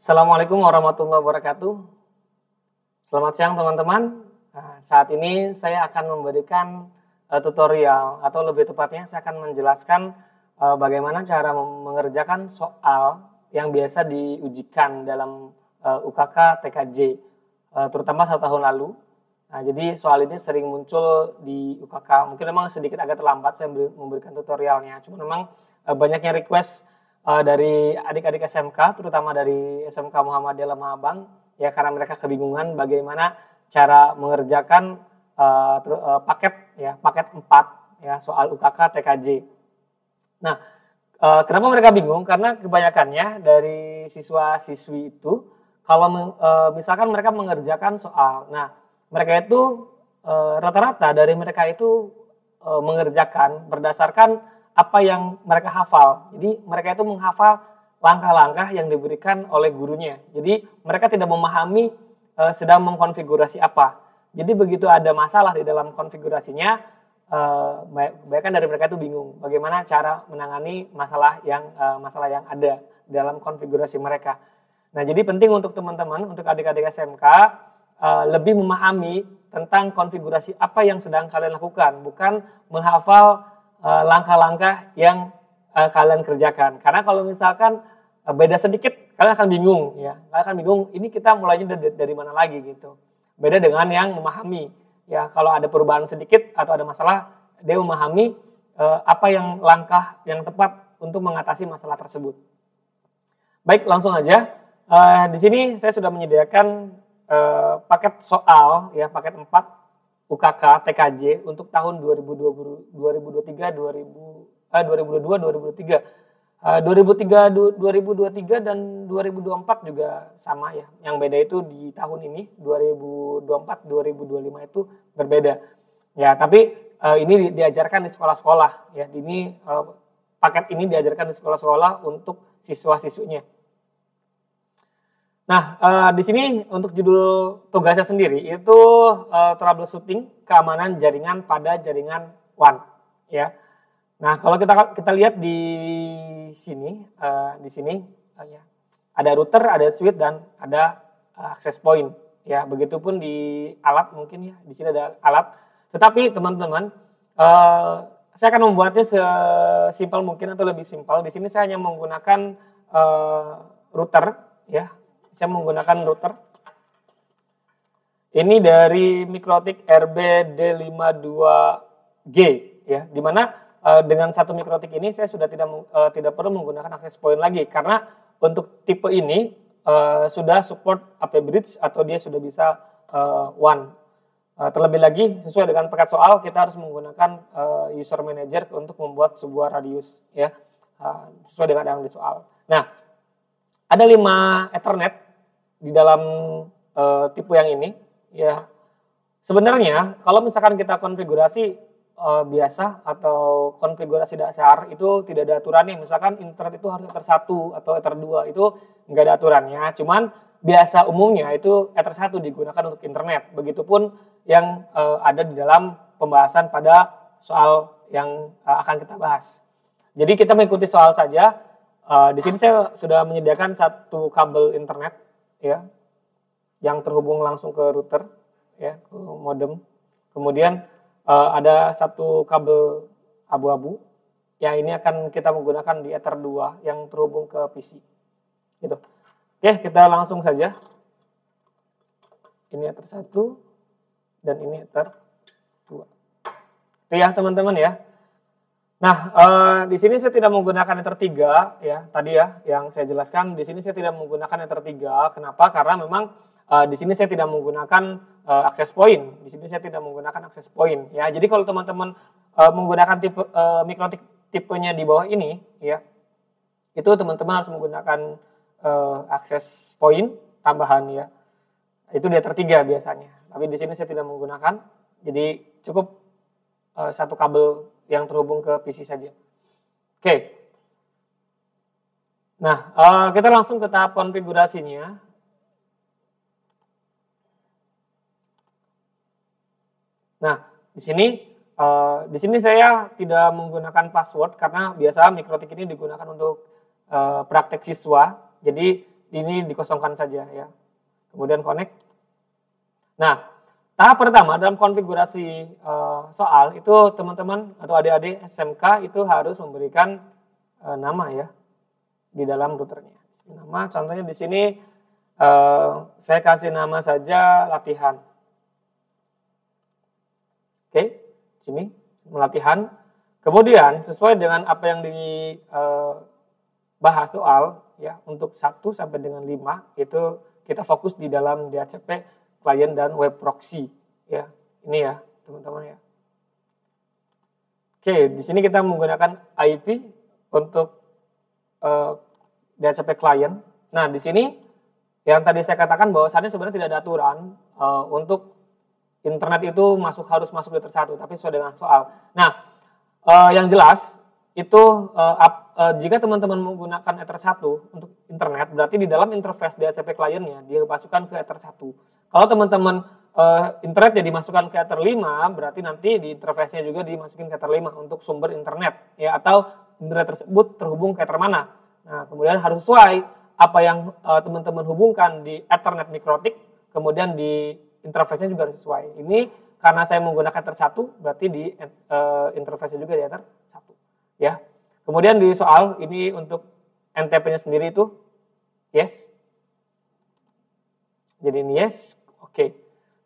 Assalamualaikum warahmatullahi wabarakatuh. Selamat siang teman-teman. Saat ini saya akan memberikan tutorial atau lebih tepatnya saya akan menjelaskan bagaimana cara mengerjakan soal yang biasa diujikan dalam UKK TKJ, terutama 1 tahun lalu. Nah, jadi soal ini sering muncul di UKK. Mungkin memang sedikit agak terlambat saya memberikan tutorialnya. Cuma memang banyaknya request dari adik-adik SMK, terutama dari SMK Muhammadiyah Lemah Abang, ya karena mereka kebingungan bagaimana cara mengerjakan paket 4 ya soal UKK TKJ. Nah, kenapa mereka bingung? Karena kebanyakannya dari siswa-siswi itu kalau misalkan mereka mengerjakan soal, nah mereka itu rata-rata dari mereka itu mengerjakan berdasarkan apa yang mereka hafal. Jadi mereka itu menghafal langkah-langkah yang diberikan oleh gurunya. Jadi mereka tidak memahami sedang mengkonfigurasi apa. Jadi begitu ada masalah di dalam konfigurasinya, kebanyakan dari mereka itu bingung bagaimana cara menangani masalah yang ada dalam konfigurasi mereka. Nah, jadi penting untuk teman-teman, untuk adik-adik SMK lebih memahami tentang konfigurasi apa yang sedang kalian lakukan, bukan menghafal langkah-langkah yang kalian kerjakan. Karena kalau misalkan beda sedikit, kalian akan bingung ya. Kalian akan bingung, ini kita mulainya dari mana lagi gitu. Beda dengan yang memahami. Ya, kalau ada perubahan sedikit atau ada masalah, dia memahami apa yang langkah yang tepat untuk mengatasi masalah tersebut. Baik, langsung aja. Di sini saya sudah menyediakan paket soal ya, paket 4 UKK TKJ untuk tahun 2022 dan 2024 juga sama ya. Yang beda itu di tahun ini 2024 2025 itu berbeda. Ya, tapi ini diajarkan di sekolah-sekolah ya. Ini paket ini diajarkan di sekolah-sekolah untuk siswa-siswinya. Nah, di sini untuk judul tugasnya sendiri itu troubleshooting keamanan jaringan pada jaringan WAN, ya. Nah, kalau kita lihat di sini, ya, ada router, ada switch dan ada access point, ya. Begitupun di alat mungkin ya, di sini ada alat. Tetapi teman-teman, saya akan membuatnya sesimpel mungkin atau lebih simpel. Di sini saya hanya menggunakan router, ya. Saya menggunakan router. Ini dari Mikrotik RB-D52G ya, di mana dengan satu Mikrotik ini saya sudah tidak perlu menggunakan access point lagi karena untuk tipe ini sudah support AP bridge atau dia sudah bisa WAN. Terlebih lagi sesuai dengan paket soal kita harus menggunakan user manager untuk membuat sebuah radius ya, sesuai dengan yang di soal. Nah, ada 5 Ethernet di dalam tipe yang ini ya. Sebenarnya kalau misalkan kita konfigurasi biasa atau konfigurasi dasar itu tidak ada aturannya. Misalkan internet itu harus Ether 1 atau Ether 2 itu enggak ada aturannya. Cuman biasa umumnya itu Ether 1 digunakan untuk internet. Begitupun yang ada di dalam pembahasan pada soal yang akan kita bahas. Jadi kita mengikuti soal saja. Di sini saya sudah menyediakan satu kabel internet ya, yang terhubung langsung ke router ya, ke modem. Kemudian ada satu kabel abu-abu yang ini akan kita menggunakan di Ether 2 yang terhubung ke PC gitu. Oke, kita langsung saja. Ini Ether 1 dan ini Ether 2 itu ya teman-teman ya. Nah, di sini saya tidak menggunakan Ether 3 ya, tadi ya yang saya jelaskan. Di sini saya tidak menggunakan Ether 3. Kenapa? Karena memang di sini saya tidak menggunakan access point. Di sini saya tidak menggunakan access point ya. Jadi kalau teman-teman menggunakan tipe Mikrotik tipenya di bawah ini ya, itu teman-teman harus menggunakan access point tambahan ya. Itu di Ether 3 biasanya. Tapi di sini saya tidak menggunakan. Jadi cukup satu kabel yang terhubung ke PC saja. Oke. Nah, kita langsung ke tahap konfigurasinya. Nah, di sini saya tidak menggunakan password karena biasa Mikrotik ini digunakan untuk praktek siswa. Jadi ini dikosongkan saja ya. Kemudian connect. Nah, tahap pertama dalam konfigurasi soal itu teman-teman atau adik-adik SMK itu harus memberikan nama ya di dalam routernya. Nama contohnya di sini saya kasih nama saja latihan. Oke, sini latihan. Kemudian sesuai dengan apa yang dibahas soal ya, untuk 1 sampai dengan 5 itu kita fokus di dalam DHCP client dan web proxy ya. Ini ya, teman-teman ya. Oke, di sini kita menggunakan IP untuk DHCP client. Nah, di sini yang tadi saya katakan bahwasannya sebenarnya tidak ada aturan untuk internet itu harus masuk di Ether 1, tapi sesuai dengan soal. Nah, yang jelas itu jika teman-teman menggunakan Ether 1 untuk internet, berarti di dalam interface DHCP client-nya dia masukkan ke Ether 1. Kalau teman-teman internetnya dimasukkan ke Ether 5, berarti nanti di interface-nya juga dimasukin ke Ether 5 untuk sumber internet ya, atau internet tersebut terhubung ke Ether mana. Nah, kemudian harus sesuai apa yang teman-teman hubungkan di Ethernet mikrotik, kemudian di interface-nya juga harus sesuai. Ini karena saya menggunakan Ether 1, berarti di interface-nya juga di Ether 1 ya. Kemudian di soal ini untuk NTP-nya sendiri itu yes. Jadi ini yes. Oke.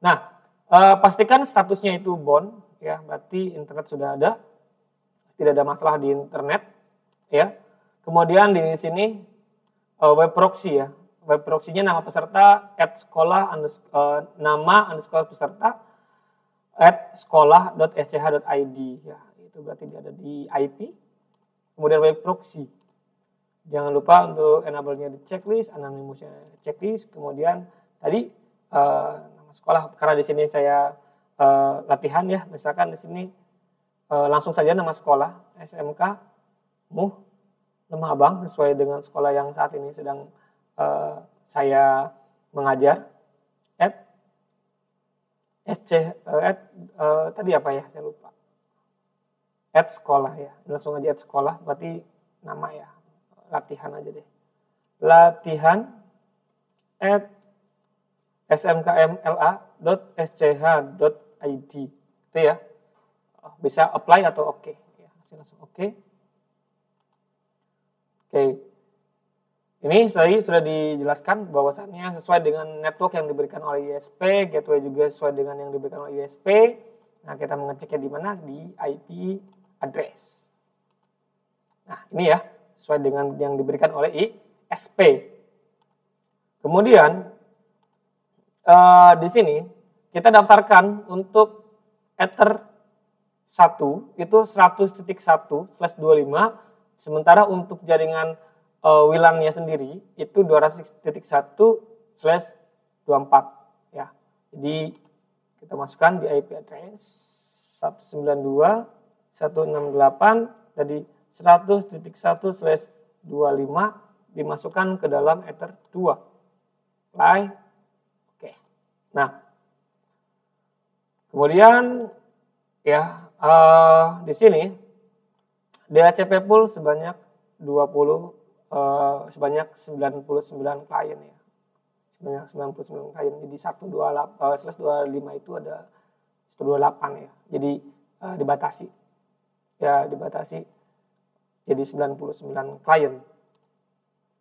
Nah, pastikan statusnya itu bound ya, berarti internet sudah ada. Tidak ada masalah di internet ya. Kemudian di sini web proxy ya. Web proxy-nya nama peserta @sekolah nama peserta @sekolah.sch.id ya. Itu berarti dia ada di IP. Kemudian web proxy. Jangan lupa untuk enable-nya di checklist, anonymous-nya checklist. Kemudian tadi nama sekolah, karena di sini saya latihan ya. Misalkan di sini langsung saja nama sekolah SMK MUH Lemah Abang sesuai dengan sekolah yang saat ini sedang saya mengajar. Tadi apa ya, saya lupa. Sekolah ya, langsung aja sekolah, berarti nama ya, latihan aja deh. Latihan smkmla.sch.id itu ya, bisa apply atau oke. Ya, langsung oke. Oke. Ini sudah dijelaskan bahwasannya sesuai dengan network yang diberikan oleh ISP, gateway juga sesuai dengan yang diberikan oleh ISP. Nah, kita mengeceknya di mana? Di IP address. Nah, ini ya, sesuai dengan yang diberikan oleh ISP. Kemudian di sini kita daftarkan untuk Ether 1 itu 100.1/25, sementara untuk jaringan WLAN-nya sendiri itu 200.1/24 ya. Jadi kita masukkan di IP address 192.168 tadi 100.1/25 dimasukkan ke dalam Ether 2. Oke. Nah, kemudian ya di sini DHCP pool sebanyak 99 klien ya. Sebanyak 99 klien. Jadi 128/25 itu ada 128 ya. Jadi dibatasi. Ya, dibatasi jadi 99 klien.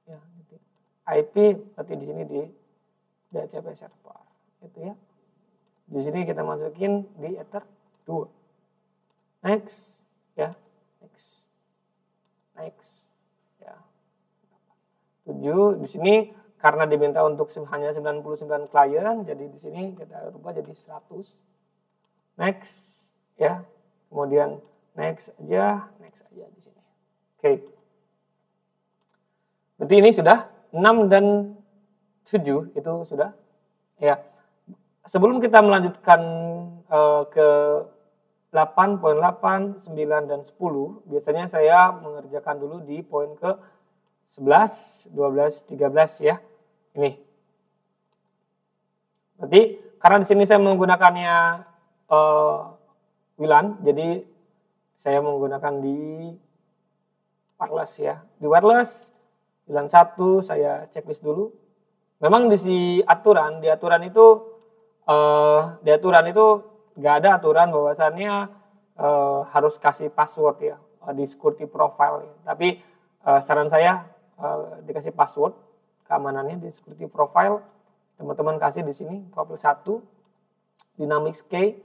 Ya, gitu. IP berarti di sini di DHCP server. Gitu ya. Di sini kita masukin di Ether 2. Next ya. Next. Ya. 7 di sini karena diminta untuk hanya 99 klien, jadi di sini kita rubah jadi 100. Next ya. Kemudian next aja di sini. Oke. Berarti ini sudah 6 dan 7 itu sudah ya. Sebelum kita melanjutkan ke 8.8, 9 dan 10, biasanya saya mengerjakan dulu di poin ke 11, 12, 13 ya. Ini. Berarti karena di sini saya menggunakannya WLAN, jadi saya menggunakan di wireless ya. Di wireless WLAN 1 saya checklist dulu. memang di aturan itu nggak ada aturan bahwasannya harus kasih password ya di security profile ya. Tapi saran saya dikasih password keamanannya di security profile, teman-teman kasih di sini profil 1 Dynamics Key.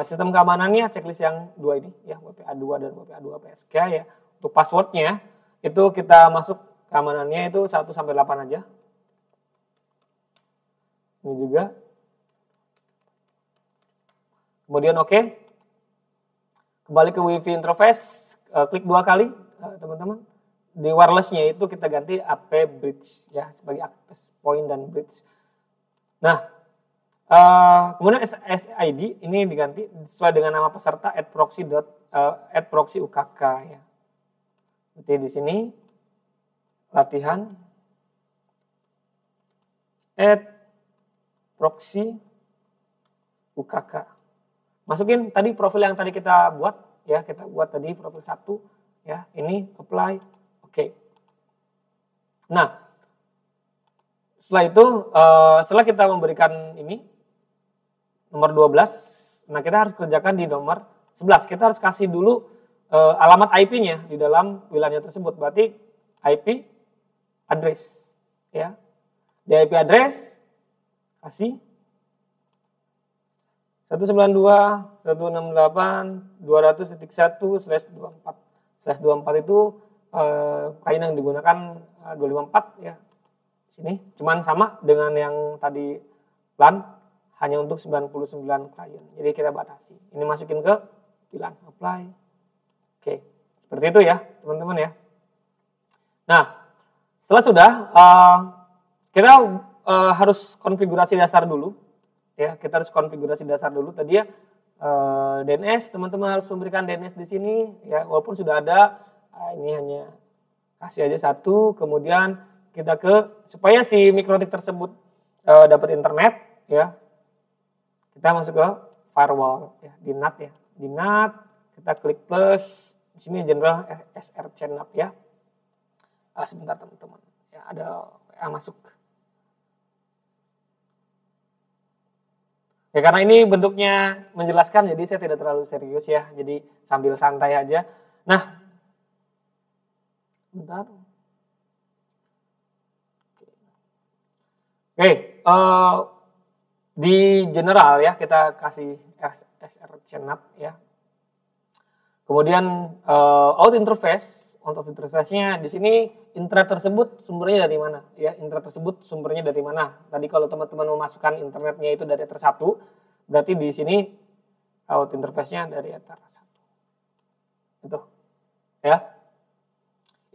Sistem keamanannya checklist yang 2 ini ya, WPA2 dan WPA2 PSK ya. Untuk passwordnya itu kita masuk keamanannya itu 1 sampai 8 aja. Ini juga. Kemudian oke. Kembali ke WiFi interface, klik 2 kali teman-teman. Di wirelessnya itu kita ganti AP bridge ya sebagai access point dan bridge. Nah, kemudian SID ini diganti sesuai dengan nama peserta @proxy UKK ya. Berarti di sini latihan @proxy UKK. Masukin tadi profil yang tadi kita buat ya, kita buat tadi profil 1 ya. Ini apply. Oke. Nah, setelah itu setelah kita memberikan ini nomor 12, nah kita harus kerjakan di nomor 11. Kita harus kasih dulu alamat IP-nya di dalam WLAN-nya tersebut. Berarti IP address ya. Di IP address kasih 192.168.200.1/24. /24 itu kain yang digunakan 254 ya. Sini cuman sama dengan yang tadi LAN, hanya untuk 99 klien. Jadi kita batasi. Ini masukin ke WLAN, apply. Oke, seperti itu ya teman-teman ya. Nah, setelah sudah kita harus konfigurasi dasar dulu. Ya, kita harus konfigurasi dasar dulu. Tadi ya DNS, teman-teman harus memberikan DNS di sini ya, walaupun sudah ada. Ini hanya kasih aja 1, kemudian kita supaya si mikrotik tersebut dapat internet ya. Kita masuk ke firewall ya, di NAT ya. Di NAT kita klik plus, di sini general SRC NAT ya. Sebentar teman-teman. Ya, ada WA masuk. Ya, karena ini bentuknya menjelaskan, jadi saya tidak terlalu serius ya. Jadi sambil santai aja. Nah, bentar. Oke, di general ya kita kasih SRC NAT ya. Kemudian out interface-nya di sini internet tersebut sumbernya dari mana ya? Internet tersebut sumbernya dari mana? Tadi kalau teman-teman memasukkan internetnya itu dari Ether 1, berarti di sini out interface-nya dari Ether 1. Itu. Ya.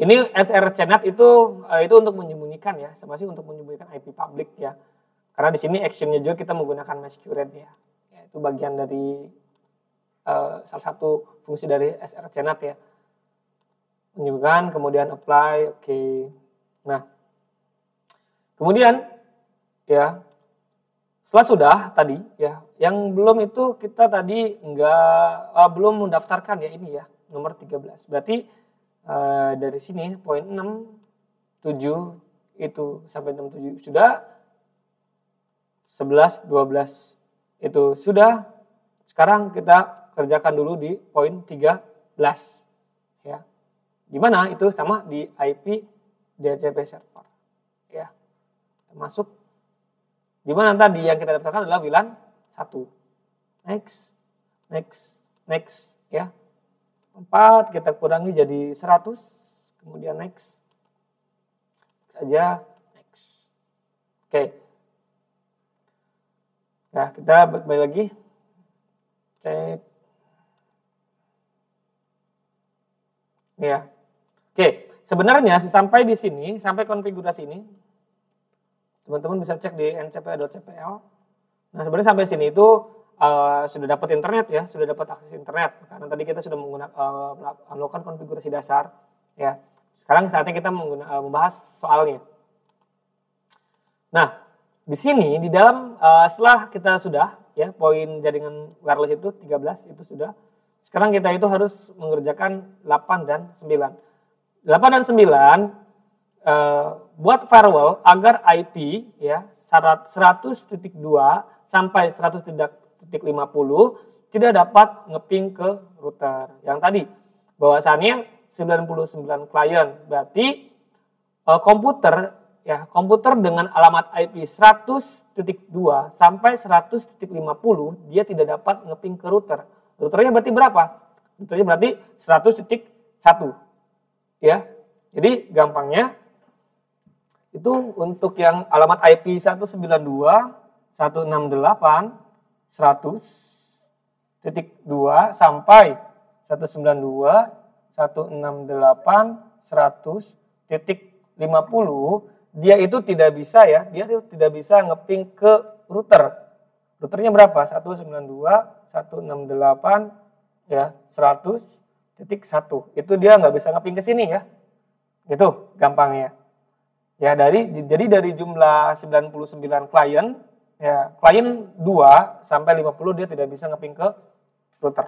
Ini SRC-NAT itu untuk menyembunyikan ya, sama sih untuk menyembunyikan IP publik ya. Karena di sini action-nya juga kita menggunakan masquerade ya. Ya, itu bagian dari salah satu fungsi dari SRC-NAT ya. Menyembunyikan, kemudian apply, oke. Nah, kemudian ya setelah sudah tadi ya, yang belum itu kita tadi belum mendaftarkan ya ini ya, nomor 13. Berarti dari sini poin 6, 7 itu sampai 67 sudah, 11, 12 itu sudah. Sekarang kita kerjakan dulu di poin 13 ya. Gimana itu sama di IP DHCP server ya. Masuk di mana tadi yang kita daftarkan adalah WLAN 1. Next ya. 4 kita kurangi jadi 100, kemudian next saja, next. Oke. Nah, kita kembali lagi cek ya. Oke, sebenarnya sampai di sini, sampai konfigurasi ini teman-teman bisa cek di ncpa.cpl. Nah, sebenarnya sampai sini itu sudah dapat internet ya, sudah dapat akses internet. Karena tadi kita sudah melakukan konfigurasi dasar ya. Sekarang saatnya kita membahas soalnya. Nah, di sini di dalam setelah kita sudah ya poin jaringan wireless itu 13 itu sudah. Sekarang kita itu harus mengerjakan 8 dan 9. 8 dan 9 buat firewall agar IP ya 100.2 sampai 100.50 tidak dapat ngeping ke router. Yang tadi bahwasannya 99 klien, berarti komputer dengan alamat IP 100.2 sampai 100.50 dia tidak dapat ngeping ke router. Routernya berarti berapa? Routernya berarti 100.1 ya. Jadi gampangnya itu untuk yang alamat IP 192.168.100.2 sampai 192.168.100.50 dia itu tidak bisa ya, dia itu tidak bisa ngeping ke router. Routernya berapa? 192.168 ya 100.1. Itu dia nggak bisa ngeping ke sini ya. Gitu gampangnya. Ya jadi dari jumlah 99 klien ya, klien 2 sampai 50 dia tidak bisa ngeping ke router.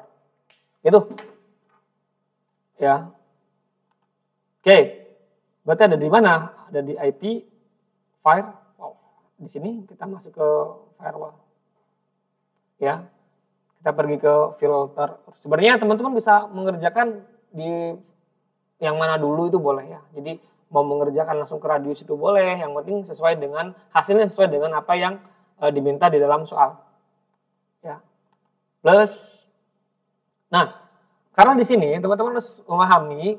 Itu. Ya. Oke. Berarti ada di mana? Ada di IP firewall. Di sini kita masuk ke firewall. Ya. Kita pergi ke filter. Sebenarnya teman-teman bisa mengerjakan di yang mana dulu itu boleh ya. Jadi mau mengerjakan langsung ke radius itu boleh. Yang penting sesuai dengan hasilnya sesuai dengan apa yang diminta di dalam soal. Ya. Plus. Nah, karena di sini teman-teman harus memahami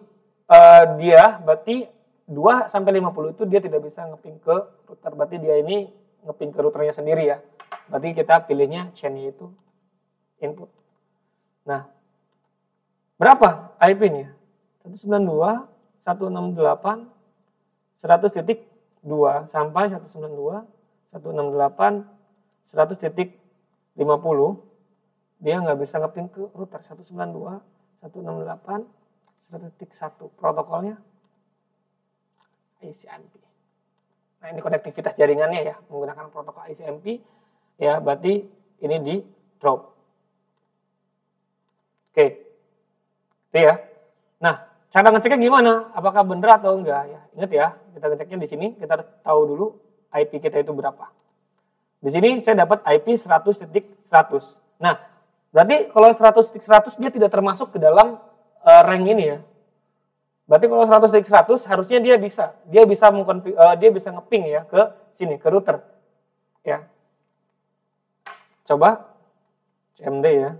dia berarti 2 sampai 50 itu dia tidak bisa ngeping ke router. Berarti dia ini ngeping ke routernya sendiri ya. Berarti kita pilihnya chain-nya itu input. Nah, berapa IP-nya? 192.168.100.2 sampai 192.168.100.50 dia nggak bisa ngeping ke router 192.168.100.1 protokolnya ICMP. Nah ini konektivitas jaringannya ya menggunakan protokol ICMP ya, berarti ini di drop. Oke, itu ya. Nah cara ngeceknya gimana? Apakah benar atau enggak ya? Ingat ya, kita ngeceknya di sini kita tahu dulu IP kita itu berapa. Di sini saya dapat IP 100.100. Nah berarti kalau 100.100 dia tidak termasuk ke dalam rank ini ya. Berarti kalau 100.100 harusnya dia bisa ngeping ya ke sini ke router. Ya. Coba CMD ya.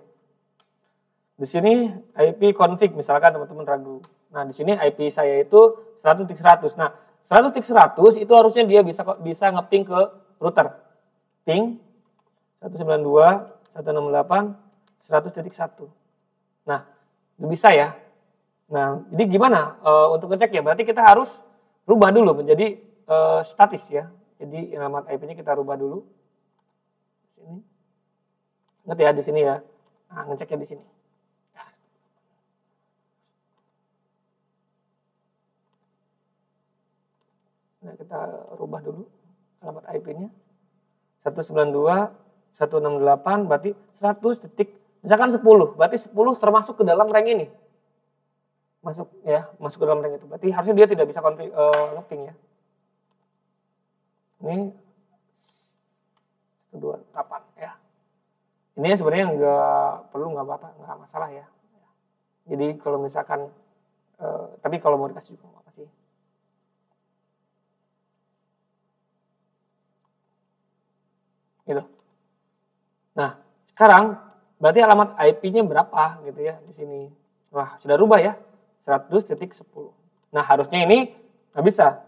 Di sini IP config misalkan teman-teman ragu. Nah, di sini IP saya itu 100.100. Nah, 100.100 itu harusnya dia bisa ngeping ke router. Ping 192.168.100.1. Nah, itu bisa ya. Nah, jadi gimana untuk ngecek ya? Berarti kita harus rubah dulu menjadi statis ya. Jadi alamat IP-nya kita rubah dulu. Sini. Ingat ya di sini ya. Nah, ngeceknya di sini. Nah, kita rubah dulu alamat IP-nya. 192.168 berarti 100 titik. Misalkan 10, berarti 10 termasuk ke dalam rank ini. Masuk ke dalam rank itu. Berarti harusnya dia tidak bisa ngeping ya. Ini 128 ya. Ini sebenarnya nggak perlu, nggak apa-apa, nggak masalah ya. Jadi kalau misalkan, tapi kalau mau dikasih juga nggak apa sih. Gitu. Nah, sekarang berarti alamat IP-nya berapa gitu ya di sini. Wah, sudah rubah ya. 100.10. Nah, harusnya ini nggak bisa.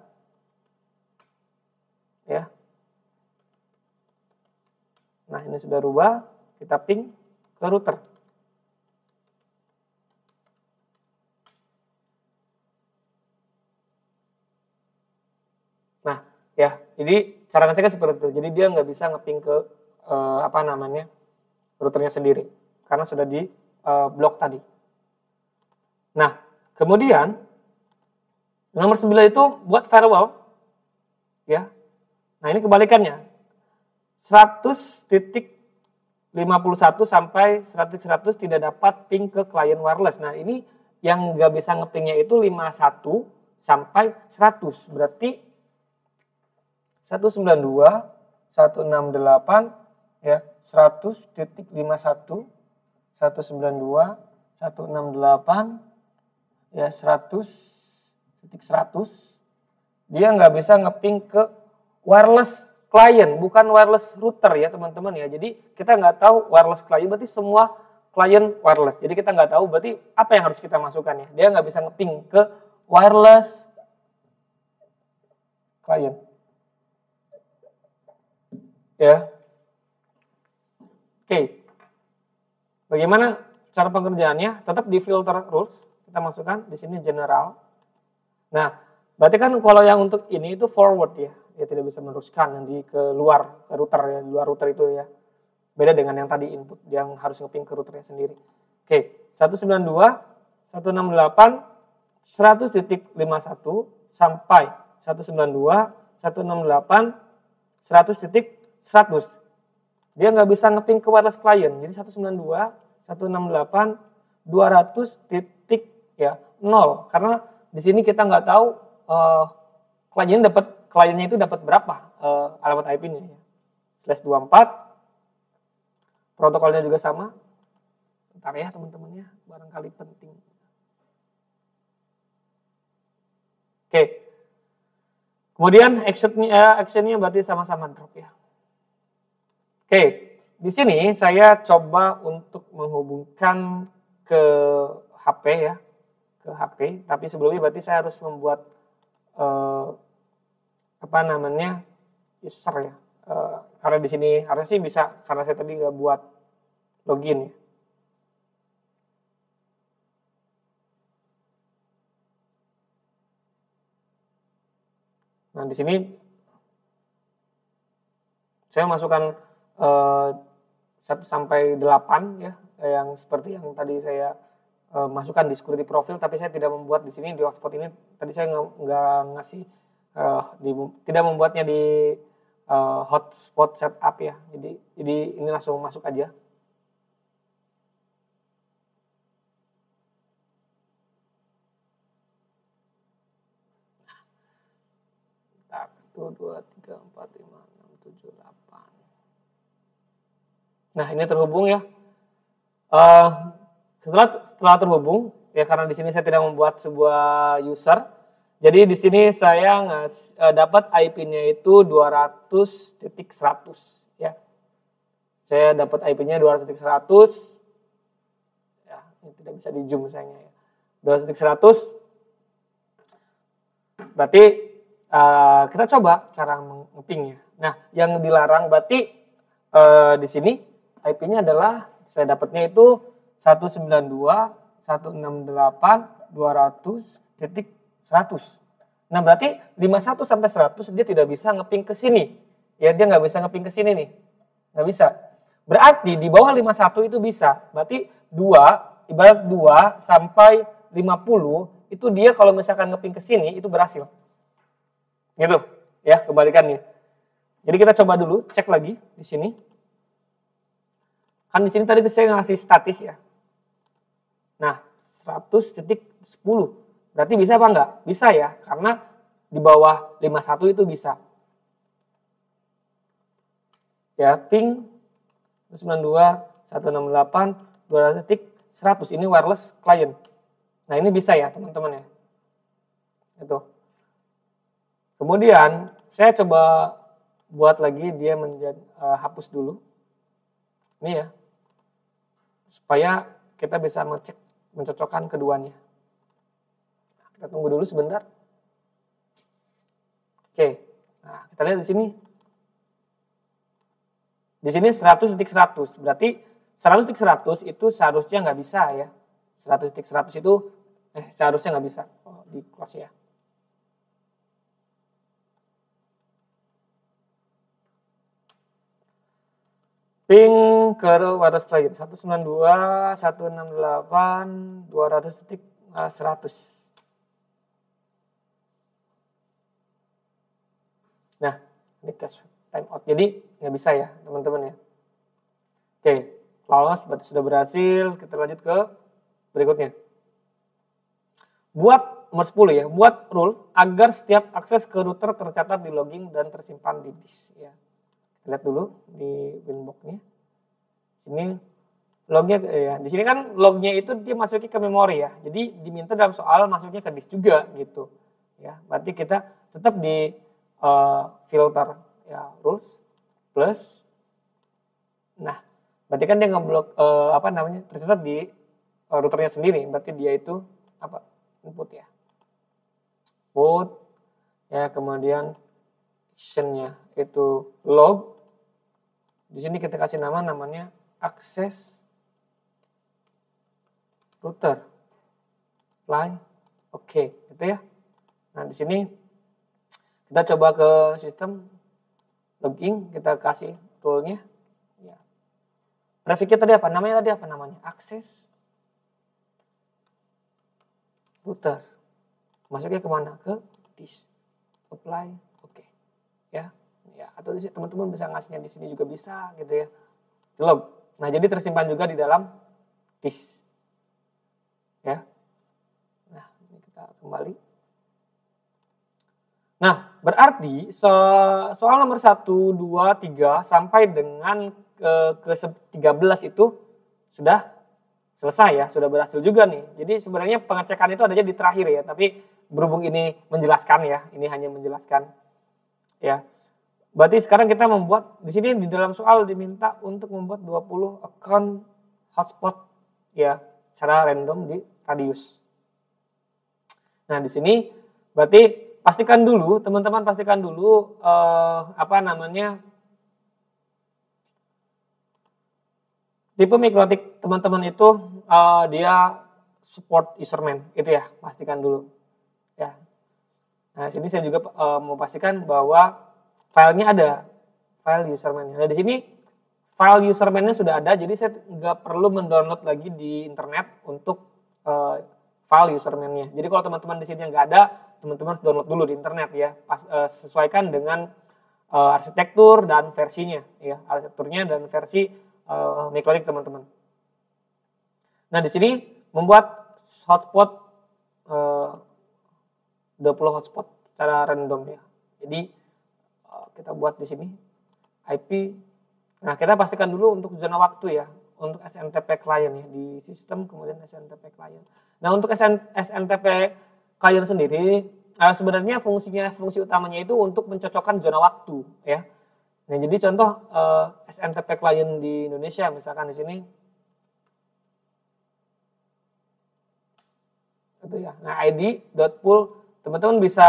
Ya. Nah, ini sudah rubah, kita ping ke router. Nah, ya, jadi cara ngeceknya seperti itu. Jadi dia nggak bisa ngeping ke routernya sendiri karena sudah di blok tadi. Nah, kemudian nomor 9 itu buat firewall. Ya. Nah, ini kebalikannya. 100.51 sampai 100.100 tidak dapat ping ke klien wireless. Nah, ini yang nggak bisa ngepingnya itu 51 sampai 100. Berarti 192, 168, ya 100.51, 192, 168, ya 100.100. Dia nggak bisa ngeping ke wireless client, bukan wireless router ya teman-teman ya. Jadi kita nggak tahu wireless client berarti semua client wireless. Jadi kita nggak tahu berarti apa yang harus kita masukkan ya. Dia nggak bisa ngeping ke wireless client. Ya. Oke. Bagaimana cara pengerjaannya? Tetap di filter rules kita masukkan di sini general. Nah, berarti kan kalau yang untuk ini itu forward ya. Dia tidak bisa meneruskan nanti ke luar, ke router ya, di luar router itu ya. Beda dengan yang tadi input yang harus ngeping ke routernya sendiri. Oke, 192, 168, 100.51 sampai 192, 168, 100.100. Dia nggak bisa ngeping ke wireless client. Jadi 192, 168, 200.0 karena di sini kita nggak tahu kliennya itu dapat berapa alamat IP-nya ya. /24. Protokolnya juga sama. Bentar ya teman-teman ya, barangkali penting. Oke. Kemudian actionnya berarti sama-sama drop ya. Oke, di sini saya coba untuk menghubungkan ke HP ya, ke HP. Tapi sebelumnya berarti saya harus membuat user ya. Karena di sini harusnya sih bisa, karena saya tadi nggak buat login ya. Nah di sini saya masukkan 1 sampai 8 ya, yang seperti yang tadi saya masukkan di security profile, tapi saya tidak membuat di sini di hotspot ini. Tadi saya nggak ngasih tidak membuatnya di hotspot setup ya. Jadi ini langsung masuk aja. Nah, 1, 2, 3, 4, 5, 6, 7, 8. Nah, ini terhubung ya. Setelah terhubung ya, karena di sini saya tidak membuat sebuah user. Jadi di sini saya dapat IP-nya itu 200.100 ya. Saya dapat IP-nya 200.100. Ya, ini tidak bisa di zoom sayangnya ya. 200.100. Berarti kita coba cara ngepingnya. Nah, yang dilarang berarti di sini IP-nya adalah saya dapatnya itu 192.168.200.100. Nah, berarti 51 sampai 100 dia tidak bisa ngeping ke sini. Ya, dia nggak bisa ngeping ke sini nih. Nggak bisa. Berarti di bawah 51 itu bisa. Berarti ibarat 2 sampai 50 itu dia kalau misalkan ngeping ke sini itu berhasil. Gitu. Ya, kebalikannya. Jadi kita coba dulu cek lagi di sini. Kan di sini tadi saya ngasih statis ya. Nah, 100.10. Berarti bisa apa enggak? Bisa ya, karena di bawah 51 itu bisa. Ya, ping 192, 168, 200.100. Ini wireless client. Nah, ini bisa ya, teman-teman ya. Itu. Kemudian, saya coba buat lagi dia hapus dulu. Ini ya. Supaya kita bisa mencocokkan keduanya. Kita tunggu dulu sebentar. Oke. Nah, kita lihat di sini. Di sini 100.100. Berarti 100.100 itu seharusnya nggak bisa ya. 100.100 itu seharusnya nggak bisa. Di close ya. Ping ke wireless client 192, 168, 200.100. Nah, ini cache timeout. Jadi nggak bisa ya, teman-teman ya. Oke, berarti sudah berhasil. Kita lanjut ke berikutnya. Buat nomor 10 ya, buat rule agar setiap akses ke router tercatat di logging dan tersimpan di disk ya. Lihat dulu di winbox-nya. Sini lognya ya, di sini kan lognya itu dia masuknya ke memori ya. Jadi diminta dalam soal masuknya ke disk juga gitu. Ya, berarti kita tetap di filter ya rules plus. Nah, berarti kan dia ngeblok tercatat di routernya sendiri. Berarti dia itu apa? Input ya. Input ya, kemudian actionnya itu log. Di sini kita kasih namanya akses router. Apply. Oke, gitu ya. Nah, di sini kita coba ke sistem login, kita kasih toolnya. Ya. Trafficnya tadi apa? Namanya akses router. Masuknya kemana? Ke disk. Apply. Oke. Ya. Ya, atau teman-teman bisa ngasihnya di sini juga bisa gitu ya. Log. Nah, jadi tersimpan juga di dalam disk. Ya. Nah, ini kita kembali. Nah, berarti soal nomor 1, 2, 3 sampai dengan ke 13 itu sudah selesai ya, sudah berhasil juga nih. Jadi sebenarnya pengecekan itu adanya di terakhir ya, tapi berhubung ini menjelaskan ya, ini hanya menjelaskan ya. Berarti sekarang kita membuat, di sini di dalam soal diminta untuk membuat 20 account hotspot ya, secara random di radius. Nah, di sini berarti pastikan dulu, teman-teman pastikan dulu tipe mikrotik teman-teman itu dia support userman, itu ya, pastikan dulu. Ya. Nah, sini saya juga mau pastikan bahwa filenya ada, file userman. Nah, di sini file userman-nya sudah ada, jadi saya nggak perlu mendownload lagi di internet untuk file userman-nya. Jadi kalau teman-teman di sini nggak ada, teman-teman harus download dulu di internet ya. Sesuaikan dengan arsitektur dan versinya ya, arsitekturnya dan versi mikrotik teman-teman. Nah, di sini membuat hotspot 20 hotspot secara random ya. Jadi kita buat di sini IP. Nah, kita pastikan dulu untuk zona waktu ya, untuk SNTP client ya, di sistem kemudian SNTP client. Nah, untuk SNTP client sendiri sebenarnya fungsi utamanya itu untuk mencocokkan zona waktu ya. Nah, jadi contoh SNTP client di Indonesia misalkan di sini itu ya. Nah, id.pool teman-teman bisa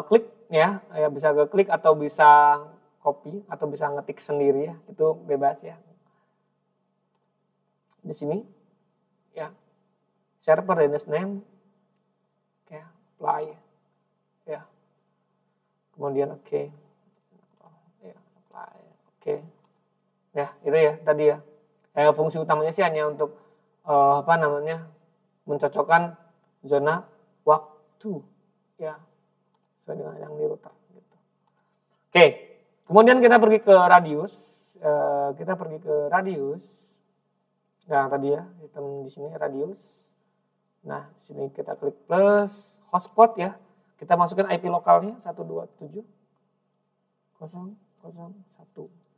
klik ya, bisa ke klik atau bisa copy atau bisa ngetik sendiri ya, itu bebas ya. Di sini ya, server DNS name, oke, apply ya, kemudian oke, ya, apply, oke, ya itu ya tadi ya. Fungsi utamanya sih hanya untuk mencocokkan zona waktu ya, sesuai dengan yang di router gitu. Oke, kemudian kita pergi ke radius. Nah, tadi ya, sistem di sini radius. Nah, di sini kita klik plus hotspot ya. Kita masukkan IP lokalnya 127.0.0.1.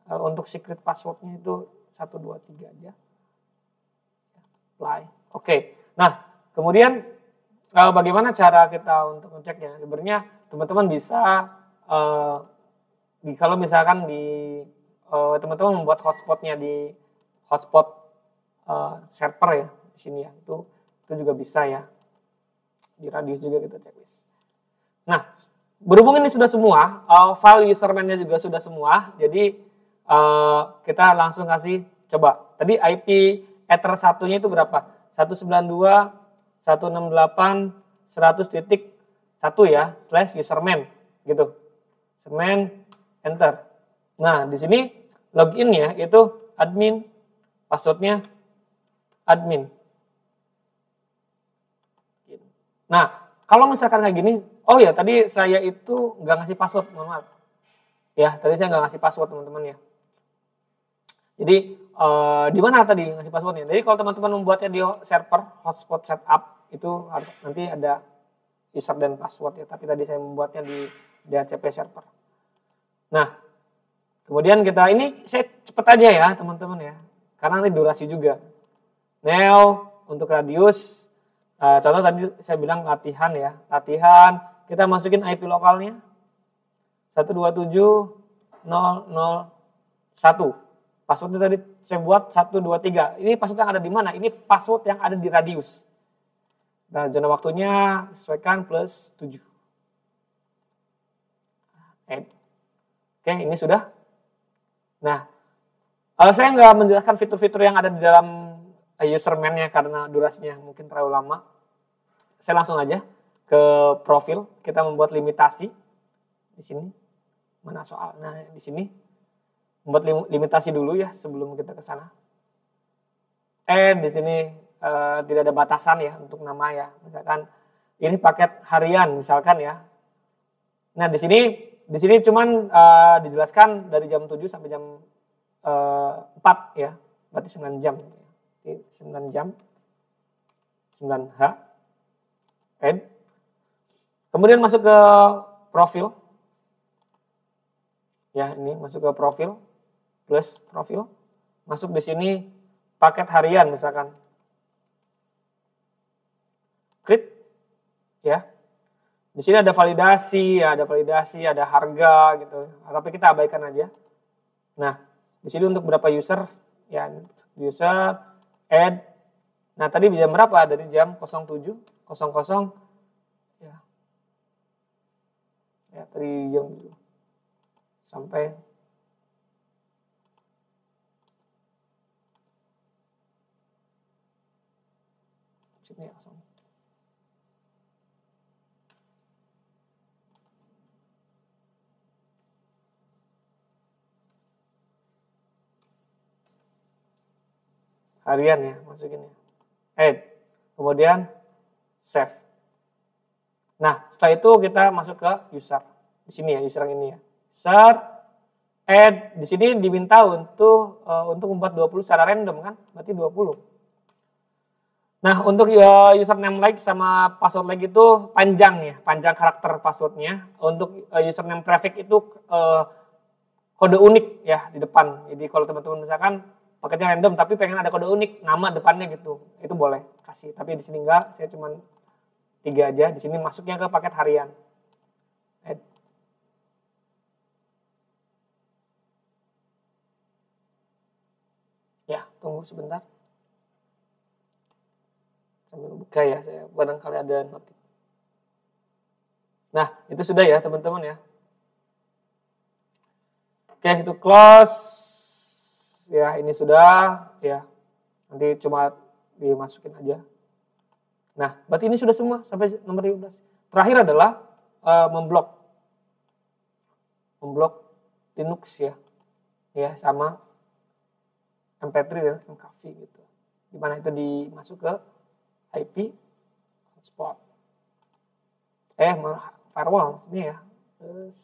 Untuk secret passwordnya itu 123 aja. Apply. Oke. Nah, kemudian bagaimana cara kita untuk ngeceknya? Sebenarnya teman-teman bisa kalau misalkan teman-teman membuat hotspotnya di hotspot server ya di sini ya, itu juga bisa ya, di radius juga kita checklist. Nah, berhubung ini sudah semua, file userman-nya juga sudah semua, jadi kita langsung kasih coba. Tadi IP ether satunya itu berapa? 192.168.100.1 ya, /userman gitu. Userman enter. Nah, di sini loginnya itu admin, passwordnya admin. Nah, kalau misalkan kayak gini, oh ya tadi saya itu nggak ngasih password, mohon maaf. Ya, tadi saya nggak ngasih password teman-teman ya. Jadi di mana tadi ngasih passwordnya? Jadi kalau teman-teman membuatnya di server hotspot setup itu harus nanti ada user dan password ya, tapi tadi saya membuatnya di DHCP server. Nah, kemudian ini saya cepet aja ya teman-teman ya, karena ini durasi juga. Now untuk radius, contoh tadi saya bilang latihan ya, latihan kita masukin IP lokalnya 127.0.0.1. Passwordnya tadi saya buat 123. Ini password yang ada di mana? Ini password yang ada di radius. Nah, zona waktunya sesuaikan plus 7. Oke, ini sudah. Nah, saya nggak menjelaskan fitur-fitur yang ada di dalam userman-nya karena durasinya mungkin terlalu lama. Saya langsung aja ke profil. Kita membuat limitasi di sini. Mana soal? Nah, di sini membuat limitasi dulu ya sebelum kita ke sana. Di sini tidak ada batasan ya untuk nama ya. Misalkan ini paket harian misalkan ya. Nah, di sini cuman dijelaskan dari jam 7 sampai jam 4 ya. Berarti 9 jam. Jadi 9 jam. 9H. Add. Kemudian masuk ke profil. Ya, ini masuk ke profil. Plus profil, masuk di sini paket harian misalkan, klik, ya. Di sini ada validasi, ada harga gitu. Tapi kita abaikan aja. Nah, di sini untuk berapa user, ya user, add. Nah, tadi jam berapa? Dari jam 07.00 ya tadi jam sampai sini ya, harian ya, masukin ya. Add. Kemudian save. Nah, setelah itu kita masuk ke user. Di sini ya, user yang ini ya. User, add. Di sini diminta untuk membuat 20 secara random kan? Berarti 20. Nah, untuk username like sama password like itu panjang ya, panjang karakter passwordnya. Untuk username traffic itu kode unik ya di depan. Jadi kalau teman-teman misalkan paketnya random tapi pengen ada kode unik nama depannya gitu, itu boleh kasih. Tapi di sini enggak, saya cuma 3 aja. Di sini masuknya ke paket harian. Ya, tunggu sebentar. Sambil buka ya, saya barangkali ada notif. Nah, itu sudah ya teman-teman ya. Oke, itu close. Ya, ini sudah ya. Nanti cuma dimasukin aja. Nah, berarti ini sudah semua sampai nomor 15. Terakhir adalah memblok Linux ya. Ya, sama MP3 dan MKV gitu. Di mana itu dimasuk ke IP hotspot. Firewall maksudnya ya. Terus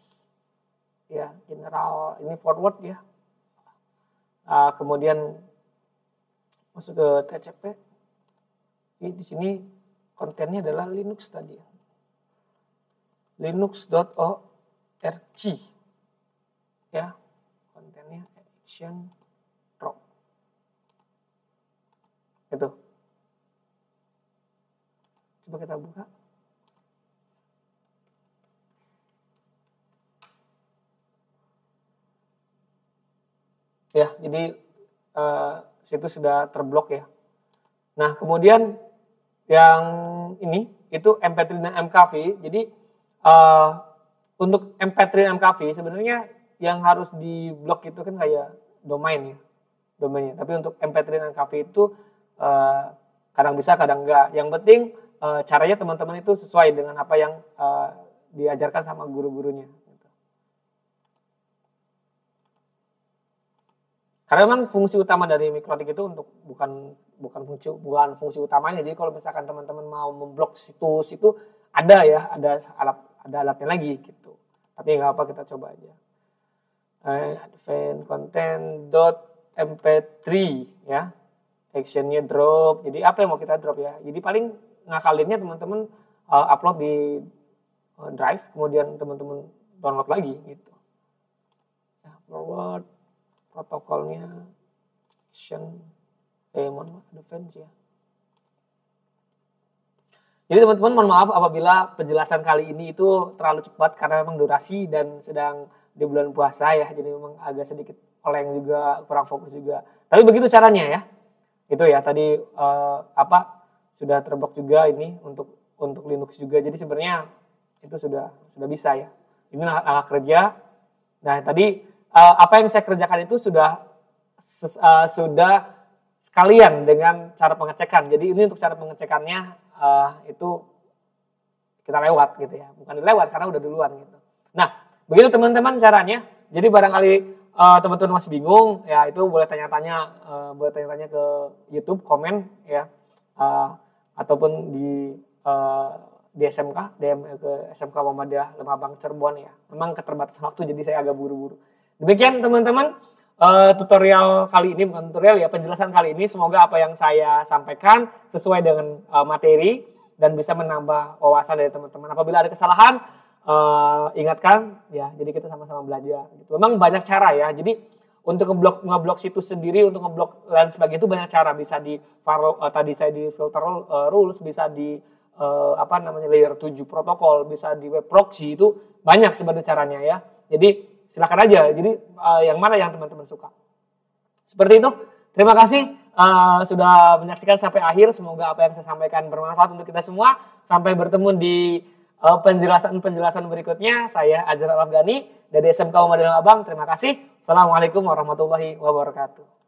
ya general ini forward ya. Kemudian masuk ke TCP. Di sini kontennya adalah Linux tadi. Linux.org. Ya. Kontennya action drop. Itu. Coba kita buka. Ya, jadi situs sudah terblok ya. Nah, kemudian yang ini itu MP3 dan MKV. Jadi untuk MP3 dan MKV sebenarnya yang harus diblok itu kan kayak domainnya. Tapi untuk MP3 dan MKV itu kadang bisa, kadang enggak. Yang penting caranya teman-teman itu sesuai dengan apa yang diajarkan sama guru-gurunya. Karena memang fungsi utama dari mikrotik itu untuk bukan fungsi utamanya. Jadi kalau misalkan teman-teman mau memblok situs itu ada ya, ada alatnya lagi gitu. Tapi nggak apa, kita coba aja. Advanced content.mp3 ya. Actionnya drop. Jadi apa yang mau kita drop ya? Jadi paling ngakalinnya teman-teman upload di Drive, kemudian teman-teman download lagi gitu. Ya, forward protokolnya action advance ya. Jadi teman-teman mohon maaf apabila penjelasan kali ini itu terlalu cepat karena memang durasi dan sedang di bulan puasa ya. Jadi memang agak sedikit oleng juga, kurang fokus juga. Tapi begitu caranya ya. Itu ya tadi sudah terblok juga ini untuk Linux juga. Jadi sebenarnya itu sudah bisa ya. Ini langkah kerja. Nah, tadi apa yang saya kerjakan itu sudah sekalian dengan cara pengecekan. Jadi ini untuk cara pengecekannya itu kita lewat gitu ya. Bukan lewat karena udah duluan gitu. Nah, begitu teman-teman caranya. Jadi barangkali teman-teman masih bingung ya, itu boleh tanya-tanya ke YouTube, komen ya. Ataupun di SMK, DM ke SMK Muhammadiyah Lemabang Cirebon ya. Memang keterbatasan waktu jadi saya agak buru-buru. Demikian teman-teman tutorial kali ini, bukan tutorial ya, penjelasan kali ini. Semoga apa yang saya sampaikan sesuai dengan materi dan bisa menambah wawasan dari teman-teman. Apabila ada kesalahan, ingatkan ya, jadi kita sama-sama belajar. Gitu. Memang banyak cara ya, jadi untuk ngeblok situs sendiri, untuk ngeblok lain sebagainya itu banyak cara. Bisa di tadi saya di filter rules, bisa di layer 7 protokol, bisa di web proxy, itu banyak sebenarnya caranya ya. Jadi silakan aja. Jadi yang mana yang teman-teman suka. Seperti itu. Terima kasih sudah menyaksikan sampai akhir. Semoga apa yang saya sampaikan bermanfaat untuk kita semua. Sampai bertemu di penjelasan berikutnya. Saya Azhar Al-Afghani dari SMK Muhammadiyah Lemabang. Terima kasih. Assalamualaikum warahmatullahi wabarakatuh.